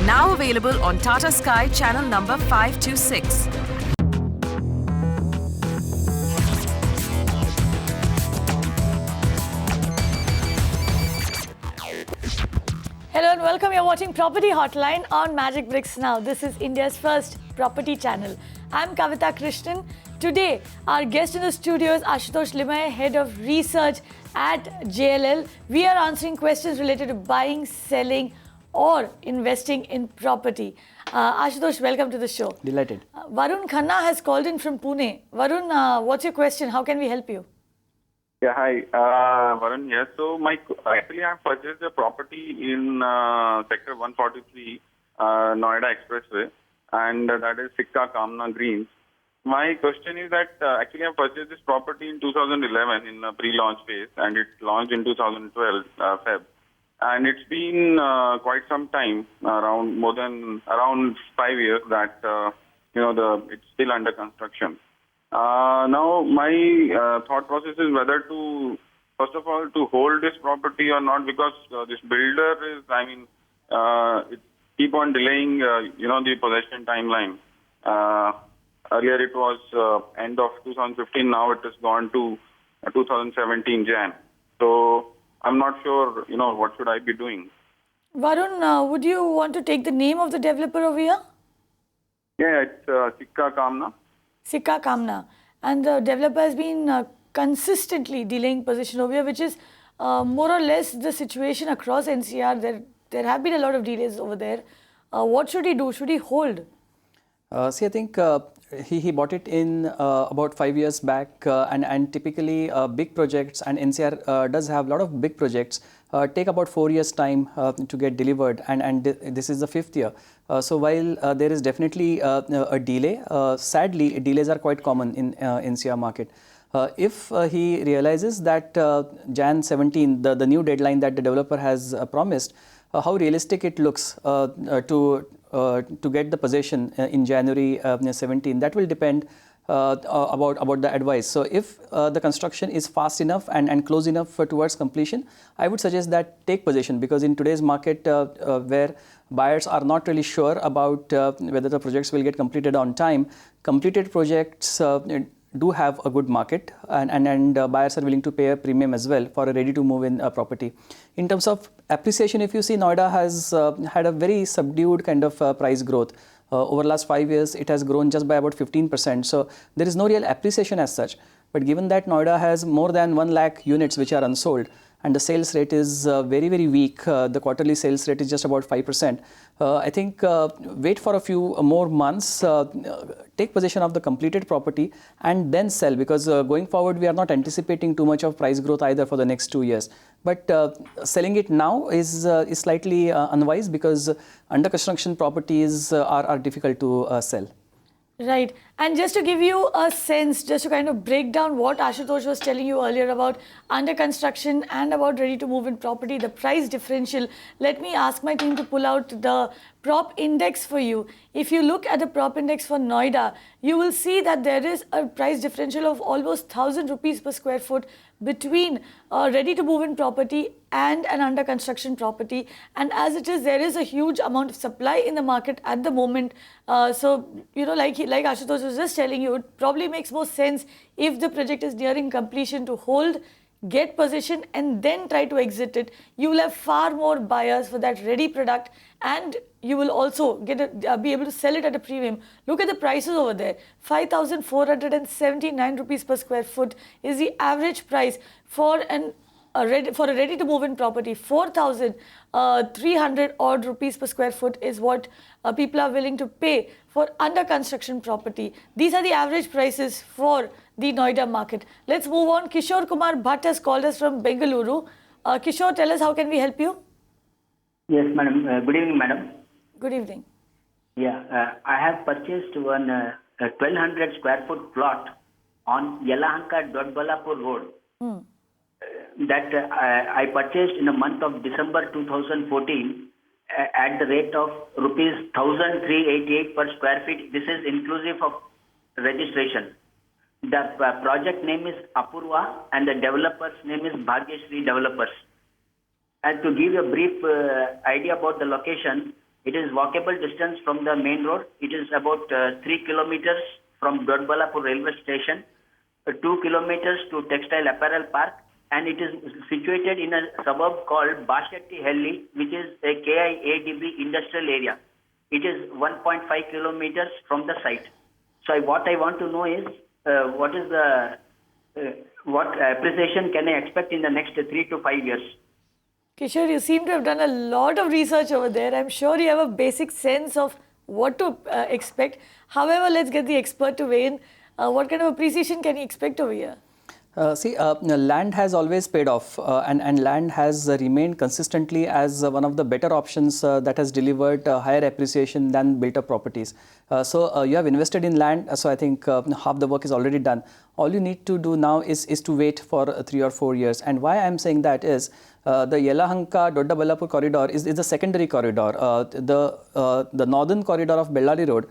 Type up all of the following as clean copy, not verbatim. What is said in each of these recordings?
Now available on Tata Sky channel number 526. Hello and welcome. You're watching Property Hotline on Magicbricks Now. This is India's first property channel. I'm Kavita Krishnan. Today, our guest in the studio is Ashutosh Limaye, Head of Research at JLL. We are answering questions related to buying, selling, or investing in property. Ashutosh, welcome to the show. Delighted. Varun Khanna has called in from Pune. Varun, what's your question? How can we help you? Yeah, hi. Varun here. So, actually, I purchased a property in Sector 143, Noida Expressway, and that is Sikka Kamna Greens. My question is that actually I purchased this property in 2011 in a pre-launch phase, and it launched in 2012 Feb. And it's been quite some time, around 5 years that it's still under construction. Now, my thought process is whether to, first of all, to hold this property or not, because this builder is, it keep on delaying, the possession timeline. Earlier it was end of 2015, now it has gone to 2017 Jan. So, I'm not sure, what should I be doing. Varun, would you want to take the name of the developer over here? Yeah, it's Sikka Kamna. Sikka Kamna. And the developer has been consistently delaying possession over here, which is more or less the situation across NCR. There have been a lot of delays over there. What should he do? Should he hold? I think he bought it in about 5 years back, and typically big projects, and NCR does have a lot of big projects, take about 4 years time to get delivered, and this is the 5th year. So while there is definitely a delay, sadly delays are quite common in NCR market. If he realizes that Jan 17, the new deadline that the developer has promised, how realistic it looks to get the possession in January 17, that will depend about the advice. So if the construction is fast enough and close enough towards completion, I would suggest that take possession, because in today's market where buyers are not really sure about whether the projects will get completed on time, completed projects do have a good market, and buyers are willing to pay a premium as well for a ready to move in property. In terms of appreciation, if you see, Noida has had a very subdued kind of price growth. Over the last 5 years, it has grown just by about 15%. So there is no real appreciation as such. But given that Noida has more than 1 lakh units which are unsold, and the sales rate is very, very weak, the quarterly sales rate is just about 5%. I think wait for a few more months, take possession of the completed property and then sell, because going forward we are not anticipating too much of price growth either for the next 2 years. But selling it now is slightly unwise, because under construction properties are difficult to sell. Right. And just to give you a sense, just to kind of break down what Ashutosh was telling you earlier about under construction and about ready to move in property, the price differential, let me ask my team to pull out the prop index for you. If you look at the prop index for Noida, you will see that there is a price differential of almost 1,000 rupees per square foot between ready to move in property and an under construction property. And as it is, there is a huge amount of supply in the market at the moment. So, like Ashutosh was just telling you, it probably makes more sense if the project is nearing completion to hold, get possession, and then try to exit it. You will have far more buyers for that ready product, and you will also be able to sell it at a premium. Look at the prices over there. 5,479 rupees per square foot is the average price for a ready to move in property. 4,300 odd rupees per square foot is what people are willing to pay for under construction property. These are the average prices for the Noida market. Let's move on. Kishore Kumar Bhatt has called us from Bengaluru. Kishore, tell us, how can we help you? Yes, madam. Good evening, madam. Good evening. Yeah, I have purchased one 1,200 square foot plot on Yelahanka Dodbalapur Road. That I purchased in the month of December 2014 at the rate of rupees 1,388 per square feet. This is inclusive of registration. The project name is Apurva and the developer's name is Bhagyashree Developers. And to give a brief idea about the location, It is walkable distance from the main road. It is about 3 kilometers from Dodbalapur railway station, 2 kilometers to Textile Apparel Park, and it is situated in a suburb called Bashettihalli, which is a KIADB industrial area. It is 1.5 kilometers from the site. So what I want to know is what is the what appreciation can I expect in the next 3 to 5 years? Kishore, you seem to have done a lot of research over there. I'm sure you have a basic sense of what to expect. However, let's get the expert to weigh in. What kind of appreciation can you expect over here? Land has always paid off and land has remained consistently as one of the better options that has delivered higher appreciation than built up properties. So you have invested in land, so I think half the work is already done. All you need to do now is to wait for 3 or 4 years. And why I am saying that is the Yelahanka-Dodda-Bellapur corridor is the secondary corridor. The northern corridor of Bellary Road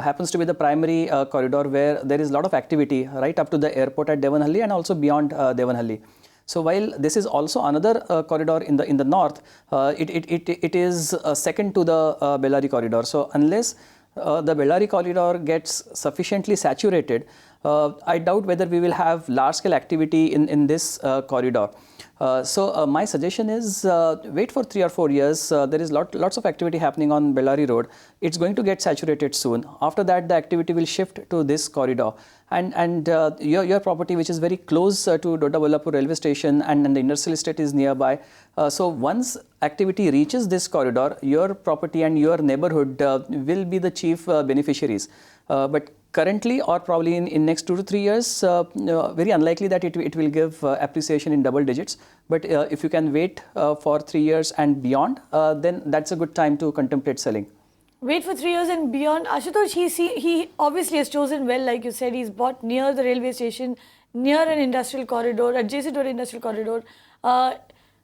happens to be the primary corridor where there is a lot of activity right up to the airport at Devanahalli and also beyond Devanahalli. So while this is also another corridor in the north, it is second to the Bellary corridor. So unless the Bellary corridor gets sufficiently saturated, I doubt whether we will have large scale activity in this corridor. So my suggestion is wait for 3 or 4 years. There is lots of activity happening on Bellary Road. It's going to get saturated soon. After that, the activity will shift to this corridor. And your property, which is very close to Dodda-Bellapur railway station and the industrial estate is nearby. So once activity reaches this corridor, your property and your neighborhood will be the chief beneficiaries. But currently, or probably in next 2 to 3 years, very unlikely that it will give appreciation in double digits. But if you can wait for 3 years and beyond, then that's a good time to contemplate selling. Wait for 3 years and beyond. Ashutosh, he obviously has chosen well, like you said. He's bought near the railway station, near an industrial corridor, adjacent to an industrial corridor.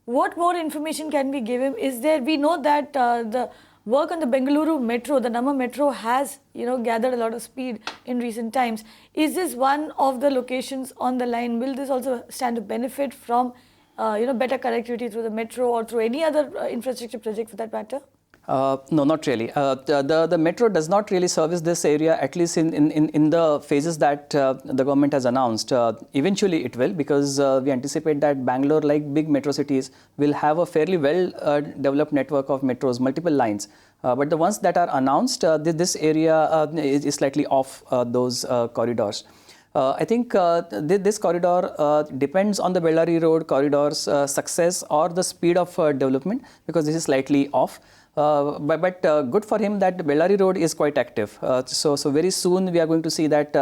What more information can we give him? Is there? We know that the work on the Bengaluru metro, the Namma metro, has gathered a lot of speed in recent times. Is this one of the locations on the line? Will this also stand to benefit from better connectivity through the metro or through any other infrastructure project for that matter? No, not really. The metro does not really service this area, at least in the phases that the government has announced. Eventually it will, because we anticipate that Bangalore, like big metro cities, will have a fairly well developed network of metros, multiple lines. But the ones that are announced, this area is slightly off those corridors. I think this corridor depends on the Bellary Road corridor's success or the speed of development, because this is slightly off. But good for him that Bellary Road is quite active. So very soon we are going to see that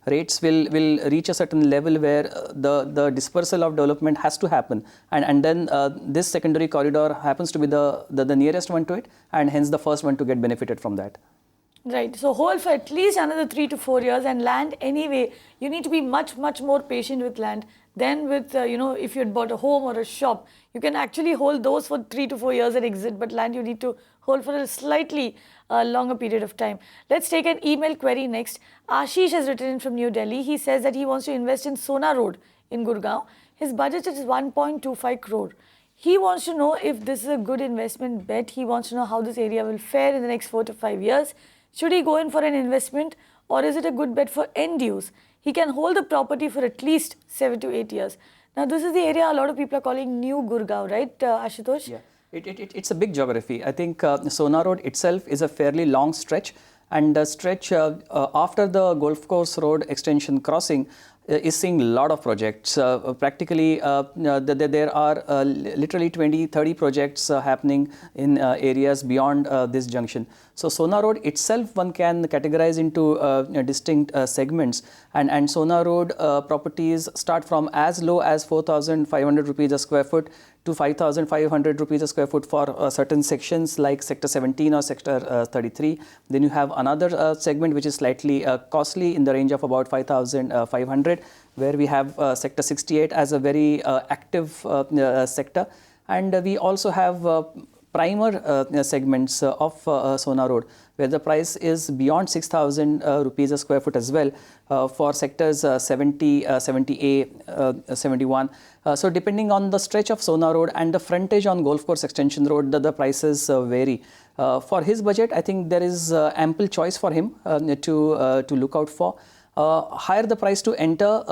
rates will reach a certain level where the dispersal of development has to happen, and then this secondary corridor happens to be the nearest one to it, and hence the first one to get benefited from that. Right. So hold for at least another 3 to 4 years, and land anyway, you need to be much more patient with land than with, if you had bought a home or a shop. You can actually hold those for 3 to 4 years and exit, but land you need to hold for a slightly longer period of time. Let's take an email query next. Ashish has written in from New Delhi. He says that he wants to invest in Sona Road in Gurgaon. His budget is 1.25 crore. He wants to know if this is a good investment bet. He wants to know how this area will fare in the next 4 to 5 years. Should he go in for an investment, or is it a good bet for end use? He can hold the property for at least 7 to 8 years. Now, this is the area a lot of people are calling New Gurgaon, right, Ashutosh? Yeah, it's a big geography. I think Sona Road itself is a fairly long stretch, and the stretch after the Golf Course Road extension crossing is seeing a lot of projects. Practically, there are literally 20-30 projects happening in areas beyond this junction. So Sona Road itself, one can categorize into distinct segments, and Sona Road properties start from as low as 4,500 rupees a square foot to 5,500 rupees a square foot for certain sections like Sector 17 or Sector 33. Then you have another segment which is slightly costly in the range of about 5,500, where we have Sector 68 as a very active sector. And we also have primer segments of Sona Road, where the price is beyond 6,000 rupees a square foot as well for sectors 70, 70A, 71. So depending on the stretch of Sona Road and the frontage on Golf Course Extension Road, the prices vary. For his budget, I think there is ample choice for him to look out for. Higher the price to enter,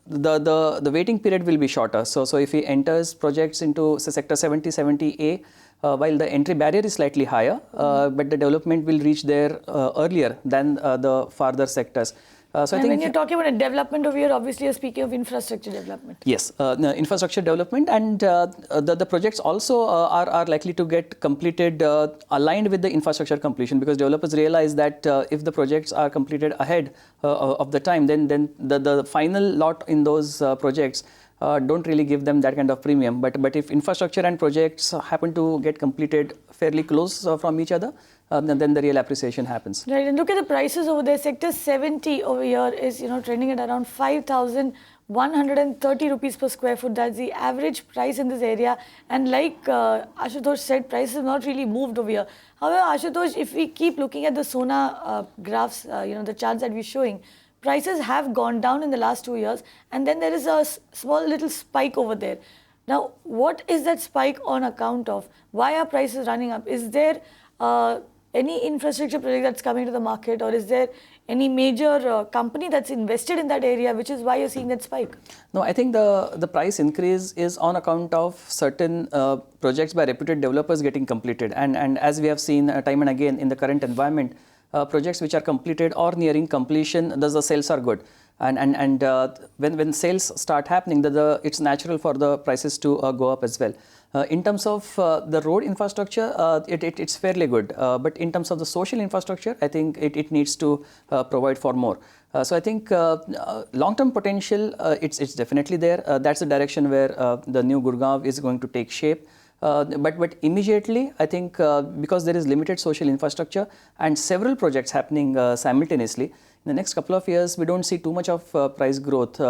the waiting period will be shorter. So if he enters projects into say, sector 70, 70A, while the entry barrier is slightly higher, but the development will reach there earlier than the farther sectors. So I think when you're talking about a development over here, obviously you're speaking of infrastructure development. Yes, infrastructure development, and the projects also are likely to get completed aligned with the infrastructure completion, because developers realize that if the projects are completed ahead of the time, then the final lot in those projects don't really give them that kind of premium. But if infrastructure and projects happen to get completed fairly close from each other, then the real appreciation happens. Right, and look at the prices over there. Sector 70 over here is, trending at around 5,130 rupees per square foot. That's the average price in this area. And like Ashutosh said, prices have not really moved over here. However, Ashutosh, if we keep looking at the Sona graphs, the charts that we're showing, prices have gone down in the last 2 years, and then there is a small little spike over there. Now, what is that spike on account of? Why are prices running up? Is there any infrastructure project that's coming to the market, or is there any major company that's invested in that area, which is why you're seeing that spike? No, I think the price increase is on account of certain projects by reputed developers getting completed. And as we have seen time and again in the current environment, projects which are completed or nearing completion, thus the sales are good. And when sales start happening, it's natural for the prices to go up as well. In terms of the road infrastructure, it's fairly good. But in terms of the social infrastructure, I think it needs to provide for more. So I think long-term potential, it's definitely there. That's the direction where the new Gurgaon is going to take shape. But immediately, I think because there is limited social infrastructure and several projects happening simultaneously, in the next couple of years, we don't see too much of price growth.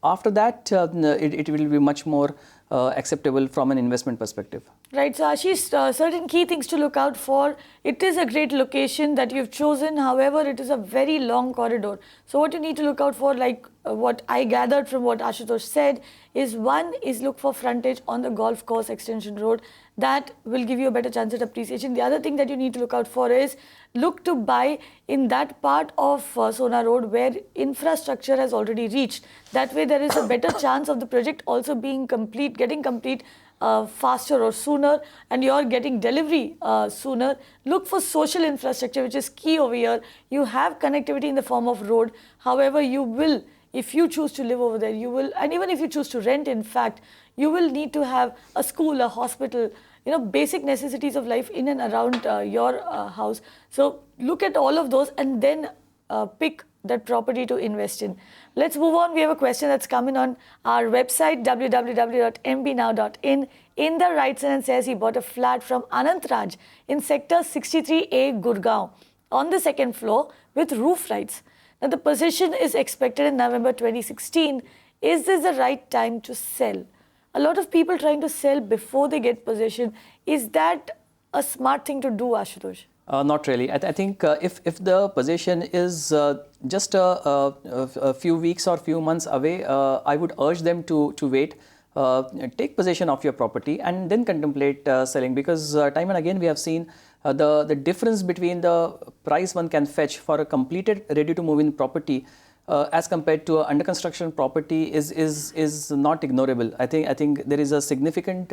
After that, it will be much more acceptable from an investment perspective. Right, so Ashish, certain key things to look out for. It is a great location that you've chosen. However, it is a very long corridor. So what you need to look out for, like what I gathered from what Ashutosh said, is one is look for frontage on the Golf Course Extension Road. That will give you a better chance at appreciation. The other thing that you need to look out for is look to buy in that part of Sona Road where infrastructure has already reached. That way there is a better chance of the project also being getting complete faster or sooner, and you're getting delivery sooner. Look for social infrastructure, which is key over here. You have connectivity in the form of road. However, you will, if you choose to live over there, you will, and even if you choose to rent, in fact, you will need to have a school, a hospital, basic necessities of life in and around your house. So look at all of those and then pick that property to invest in. Let's move on. We have a question that's coming on our website, www.mbnow.in. Inder writes in and says he bought a flat from Anant Raj in sector 63A, Gurgaon, on the second floor with roof lights. Now, the possession is expected in November 2016. Is this the right time to sell? A lot of people trying to sell before they get possession. Is that a smart thing to do, Ashutosh? Not really. I think if the possession is just a few weeks or few months away, I would urge them to wait, take possession of your property and then contemplate selling, because time and again we have seen the difference between the price one can fetch for a completed ready to move in property as compared to an under construction property is not ignorable. I think there is a significant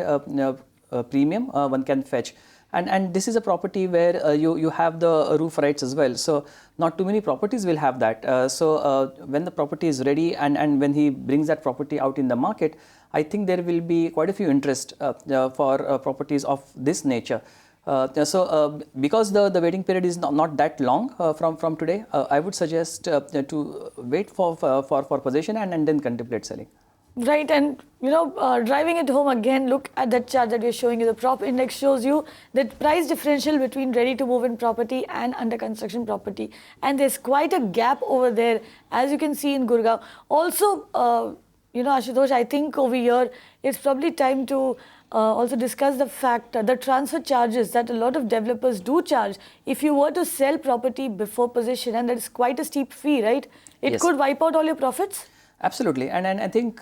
premium one can fetch. And this is a property where you have the roof rights as well. So not too many properties will have that. So when the property is ready and when he brings that property out in the market, I think there will be quite a few interest for properties of this nature. Because the waiting period is not that long from today, I would suggest to wait for possession and then contemplate selling. Right, and driving it home again, look at that chart that we're showing you. The prop index shows you the price differential between ready to move in property and under construction property, and there's quite a gap over there, as you can see in Gurgaon. Also, Ashutosh, I think over here it's probably time to also discuss the fact the transfer charges that a lot of developers do charge if you were to sell property before possession, and that is quite a steep fee, right? It Yes. could wipe out all your profits. Absolutely, and I think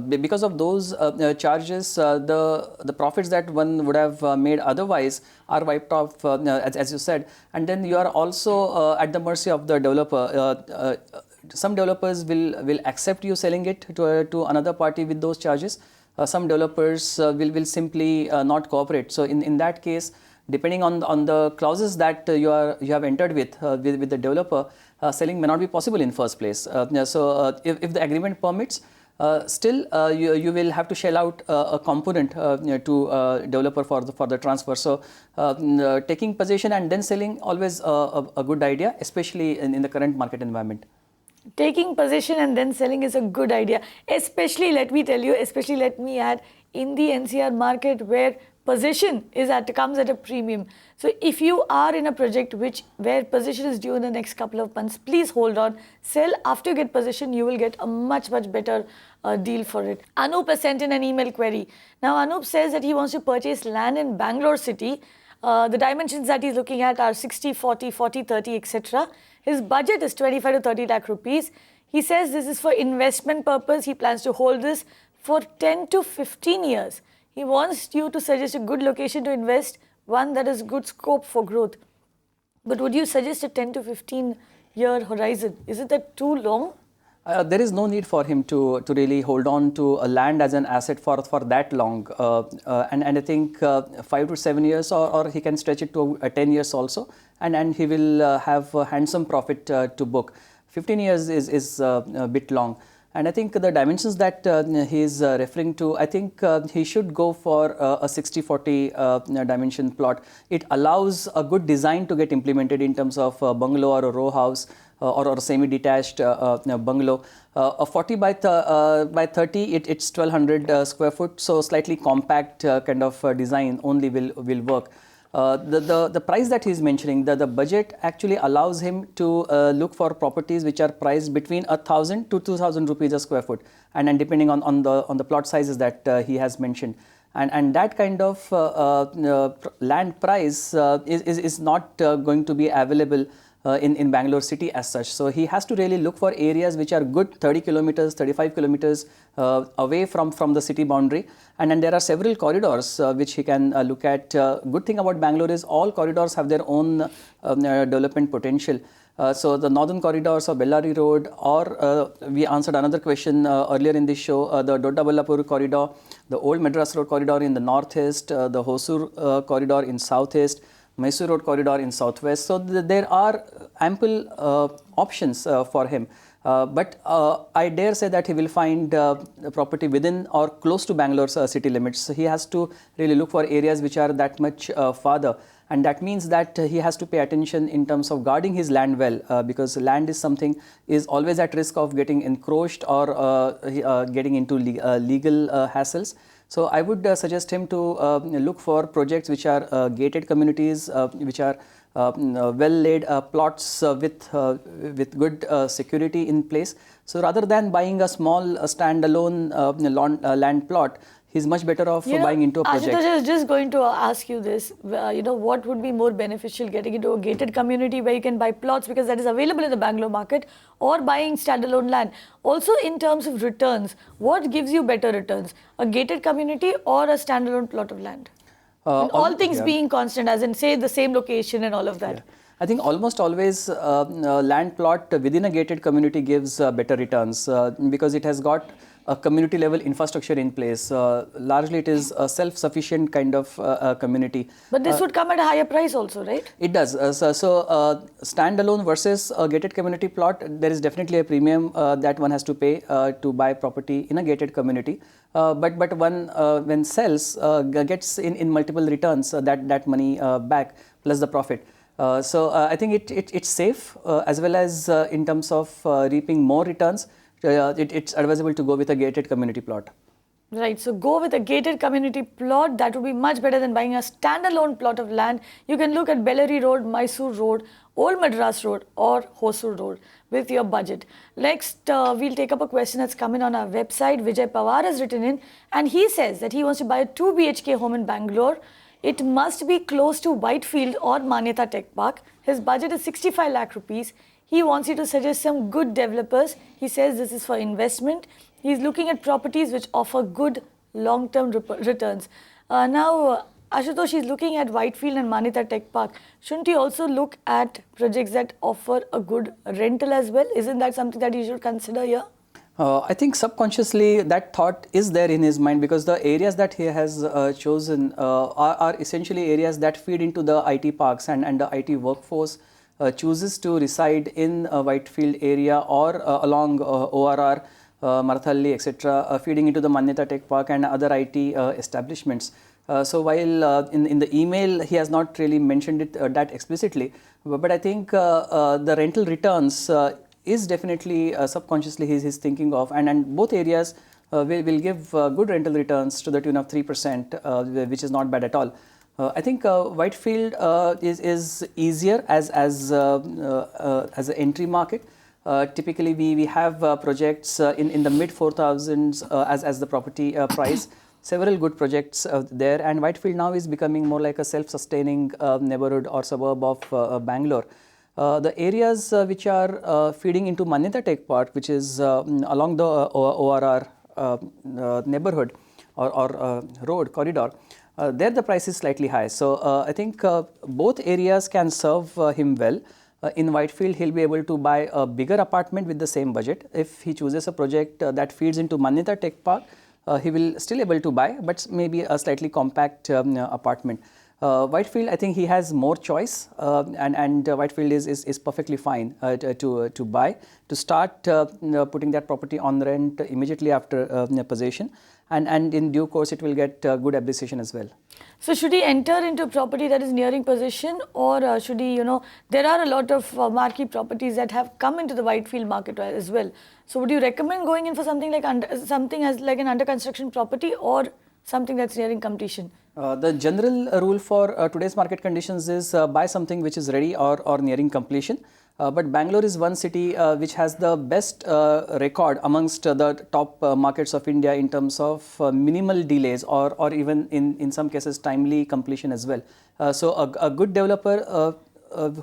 because of those charges, the profits that one would have made otherwise are wiped off, as you said, and then you are also at the mercy of the developer. Some developers will accept you selling it to another party with those charges. Some developers will simply not cooperate. So in that case, depending on the clauses that you have entered with the developer, selling may not be possible in first place. If the agreement permits, still you will have to shell out a component to developer for the transfer. So taking possession and then selling, always a good idea, especially in the current market environment. Taking possession and then selling is a good idea, especially, let me tell you, especially let me add, in the NCR market where possession comes at a premium. So if you are in a project where possession is due in the next couple of months, please hold on. Sell after you get possession, you will get a much better deal for it. Anup has sent in an email query. Now Anup says that he wants to purchase land in Bangalore city. The dimensions that he's looking at are 60, 40, 40, 30, etc. His budget is 25 to 30 lakh rupees. He says this is for investment purpose. He plans to hold this for 10 to 15 years. He wants you to suggest a good location to invest, one that has good scope for growth. But would you suggest a 10 to 15 year horizon? Is it that too long? There is no need for him to really hold on to a land as an asset for that long. And I think 5 to 7 years, or he can stretch it to 10 years also. And he will have a handsome profit to book. 15 years is a bit long. And I think the dimensions that he is referring to, I think he should go for a 60-40 dimension plot. It allows a good design to get implemented in terms of bungalow or a row house or a semi-detached bungalow. A 40 by 30, it's 1200 square foot, so slightly compact kind of design only will work. The price that he is mentioning, the budget actually allows him to look for properties which are priced between 1,000 to 2,000 rupees a square foot, and depending on the plot sizes that he has mentioned. And that kind of land price is not going to be available in Bangalore city as such. So he has to really look for areas which are good 30 kilometers, 35 kilometers away from the city boundary. And then there are several corridors which he can look at. Good thing about Bangalore is all corridors have their own development potential. So the northern corridors of Bellary Road, or we answered another question earlier in this show, the Doddaballapur corridor, the old Madras Road corridor in the northeast, the Hosur corridor in southeast, Mysore Road corridor in southwest. So there are ample options for him. But I dare say that he will find property within or close to Bangalore's city limits. So he has to really look for areas which are that much farther. And that means that he has to pay attention in terms of guarding his land well, because land is always at risk of getting encroached or getting into legal hassles. So I would suggest him to look for projects which are gated communities, which are well-laid plots with good security in place. So rather than buying a small standalone land plot, he's much better off buying into a project. Ashutosh, I was just going to ask you this. What would be more beneficial, getting into a gated community where you can buy plots because that is available in the Bangalore market, or buying standalone land? Also, in terms of returns, what gives you better returns? A gated community or a standalone plot of land? All things being constant, as in say the same location and all of that. Yeah. I think almost always land plot within a gated community gives better returns because it has got a community level infrastructure in place. Largely it is a self-sufficient kind of community. But this would come at a higher price also, right? It does. So standalone versus a gated community plot, there is definitely a premium that one has to pay to buy property in a gated community. But one when sells gets in multiple returns that money back plus the profit. So I think it's safe as well as in terms of reaping more returns. It's advisable to go with a gated community plot. Right, so go with a gated community plot. That would be much better than buying a standalone plot of land. You can look at Bellary Road, Mysore Road, Old Madras Road or Hosur Road with your budget. Next, we'll take up a question that's come in on our website. Vijay Pawar has written in, and he says that he wants to buy a 2 BHK home in Bangalore. It must be close to Whitefield or Manyata Tech Park. His budget is 65 lakh rupees. He wants you to suggest some good developers. He says this is for investment. He's looking at properties which offer good long-term returns. Now, Ashutosh is looking at Whitefield and Manyata Tech Park. Shouldn't he also look at projects that offer a good rental as well? Isn't that something that he should consider here? I think subconsciously that thought is there in his mind, because the areas that he has chosen are essentially areas that feed into the IT parks, and the IT workforce chooses to reside in a Whitefield area or along ORR, Marathalli, etc., feeding into the Manyata Tech Park and other IT establishments. So while in the email he has not really mentioned it that explicitly, but I think the rental returns is definitely subconsciously he's thinking of, and both areas will give good rental returns to the tune of 3%, which is not bad at all. I think Whitefield is easier as an entry market. Typically, we have projects in the mid 4,000s as the property price. Several good projects there, and Whitefield now is becoming more like a self-sustaining neighborhood or suburb of Bangalore. The areas which are feeding into Manyata Tech Park, which is along the ORR neighborhood or road corridor, there the price is slightly high. So I think both areas can serve him well. In Whitefield, he'll be able to buy a bigger apartment with the same budget. If he chooses a project that feeds into Manyata Tech Park, he will still able to buy, but maybe a slightly compact apartment. Whitefield, I think he has more choice, and Whitefield is perfectly fine to buy, to start putting that property on rent immediately after possession, and in due course it will get good appreciation as well. So should he enter into a property that is nearing possession, or should he, there are a lot of marquee properties that have come into the Whitefield market as well. So would you recommend going in for something like an under construction property, or something that's nearing completion? The general rule for today's market conditions is buy something which is ready or nearing completion. But Bangalore is one city which has the best record amongst the top markets of India in terms of minimal delays, or even in some cases timely completion as well. So a good developer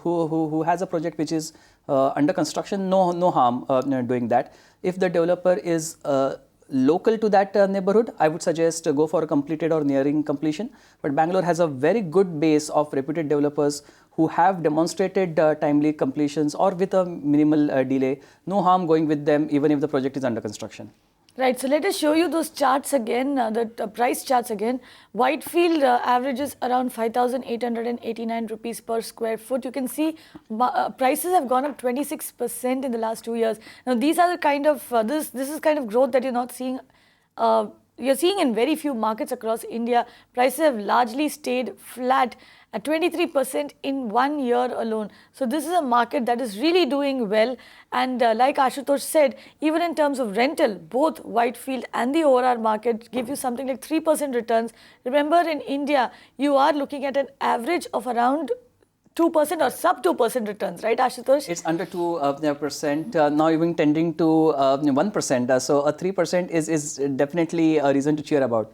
who has a project which is under construction, no harm doing that. If the developer is local to that neighborhood, I would suggest go for a completed or nearing completion. But Bangalore has a very good base of reputed developers who have demonstrated timely completions or with a minimal delay. No harm going with them even if the project is under construction. Right, so let us show you those charts again, the price charts again. Whitefield averages around 5,889 rupees per square foot. You can see prices have gone up 26% in the last 2 years. Now these are the kind of, this is kind of growth that you're not seeing, you're seeing in very few markets across India. Prices have largely stayed flat at 23% in 1 year alone. So this is a market that is really doing well, and like Ashutosh said, even in terms of rental, both Whitefield and the ORR market give you something like 3% returns. Remember, in India, you are looking at an average of around 2% or sub 2% returns, right, Ashutosh? It's under 2%, now even tending to 1%. So a 3% is definitely a reason to cheer about.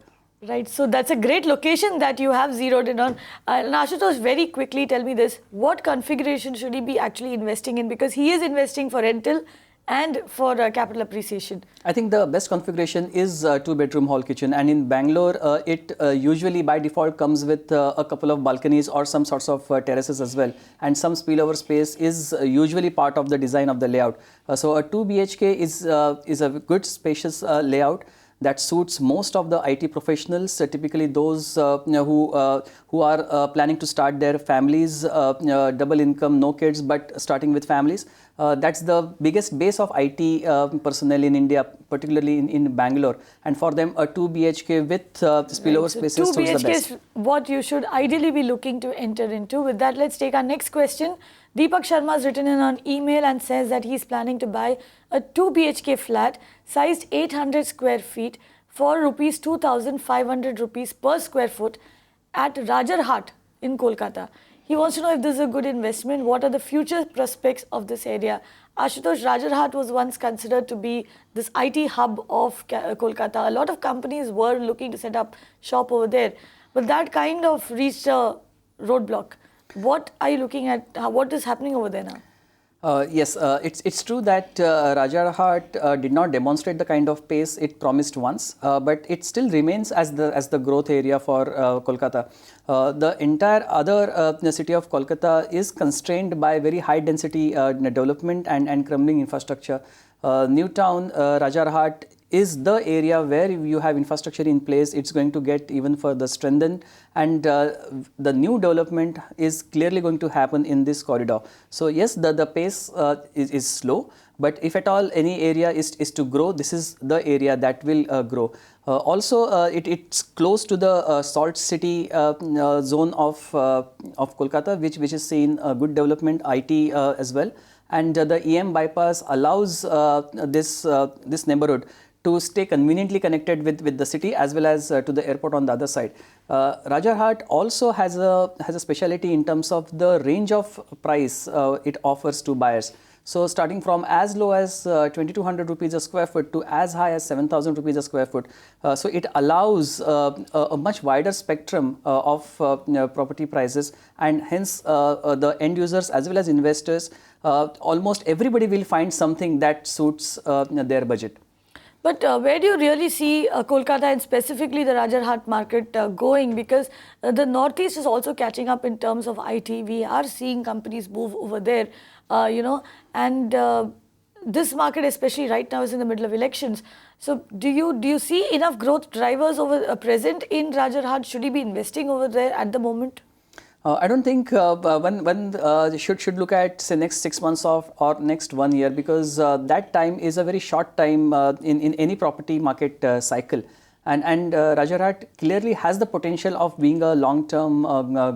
Right, so that's a great location that you have zeroed in on. Ashutosh, very quickly tell me this, what configuration should he be actually investing in? Because he is investing for rental and for capital appreciation. I think the best configuration is 2-bedroom hall kitchen, and in Bangalore it usually by default comes with a couple of balconies or some sorts of terraces as well, and some spillover space is usually part of the design of the layout. So a 2 BHK is a good spacious layout that suits most of the IT professionals, typically those who are planning to start their families, double income, no kids, but starting with families. That's the biggest base of IT personnel in India, particularly in Bangalore. And for them, a 2 BHK with spillover spaces suits the best. 2 BHK is what you should ideally be looking to enter into. With that, let's take our next question. Deepak Sharma has written in on email and says that he's planning to buy a 2 BHK flat sized 800 square feet for rupees 2,500 rupees per square foot at Rajarhat in Kolkata. He wants to know if this is a good investment. What are the future prospects of this area? Ashutosh, Rajarhat was once considered to be this IT hub of Kolkata. A lot of companies were looking to set up shop over there, but that kind of reached a roadblock. What are you looking at? What is happening over there now? Yes, it's true that Rajarhat did not demonstrate the kind of pace it promised once, but it still remains as the growth area for Kolkata. The entire other city of Kolkata is constrained by very high density development and crumbling infrastructure. New Town, Rajarhat is the area where you have infrastructure in place. It's going to get even further strengthened, and the new development is clearly going to happen in this corridor. So yes, the pace is slow, but if at all any area is to grow, this is the area that will grow. Also, it's close to the Salt City zone of Kolkata, which is seeing good development, IT as well, and the EM bypass allows this neighborhood to stay conveniently connected with the city as well as to the airport on the other side. Rajarhat also has a speciality in terms of the range of price it offers to buyers. So starting from as low as 2200 rupees a square foot to as high as 7000 rupees a square foot. So it allows a much wider spectrum of property prices, and hence the end users as well as investors, almost everybody will find something that suits their budget. But where do you really see Kolkata and specifically the Rajarhat market going? Because the Northeast is also catching up in terms of IT. We are seeing companies move over there, and this market, especially right now, is in the middle of elections. So do you see enough growth drivers over present in Rajarhat? Should he be investing over there at the moment? I don't think one should look at, say, next 6 months or next 1 year, because that time is a very short time in any property market cycle. And Rajarhat clearly has the potential of being a long-term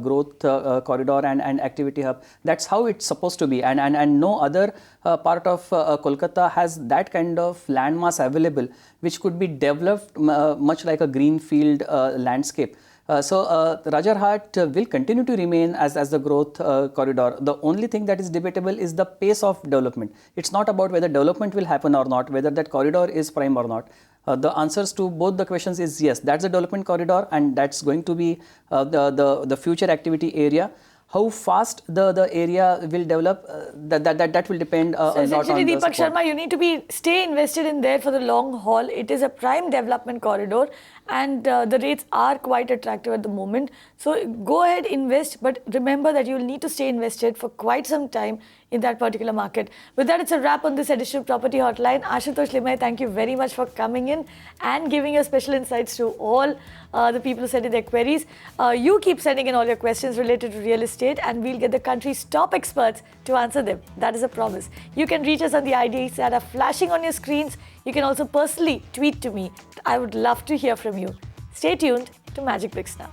growth corridor and activity hub. That's how it's supposed to be. And no other part of Kolkata has that kind of landmass available, which could be developed much like a greenfield landscape. So Rajarhat will continue to remain as the growth corridor. The only thing that is debatable is the pace of development. It's not about whether development will happen or not, whether that corridor is prime or not. The answers to both the questions is yes, that's a development corridor, and that's going to be the future activity area. How fast the area will develop, that will depend a lot on the Deepak Sharma, you need to stay invested in there for the long haul. It is a prime development corridor, and the rates are quite attractive at the moment. So go ahead, invest, but remember that you will need to stay invested for quite some time in that particular market. With that, it's a wrap on this edition of Property Hotline. Ashutosh Limaye, thank you very much for coming in and giving your special insights to all the people who sent in their queries. You keep sending in all your questions related to real estate, and we'll get the country's top experts to answer them. That is a promise. You can reach us on the IDs that are flashing on your screens. You can also personally tweet to me. I would love to hear from you. Stay tuned to Magicbricks Now.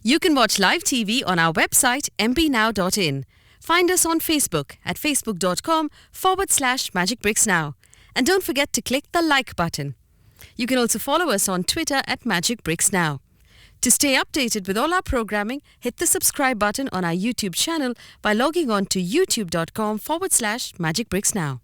You can watch live TV on our website mpnow.in. Find us on Facebook at facebook.com/Magicbricks Now. And don't forget to click the like button. You can also follow us on Twitter at Magicbricks Now. To stay updated with all our programming, hit the subscribe button on our YouTube channel by logging on to youtube.com/Magicbricks Now.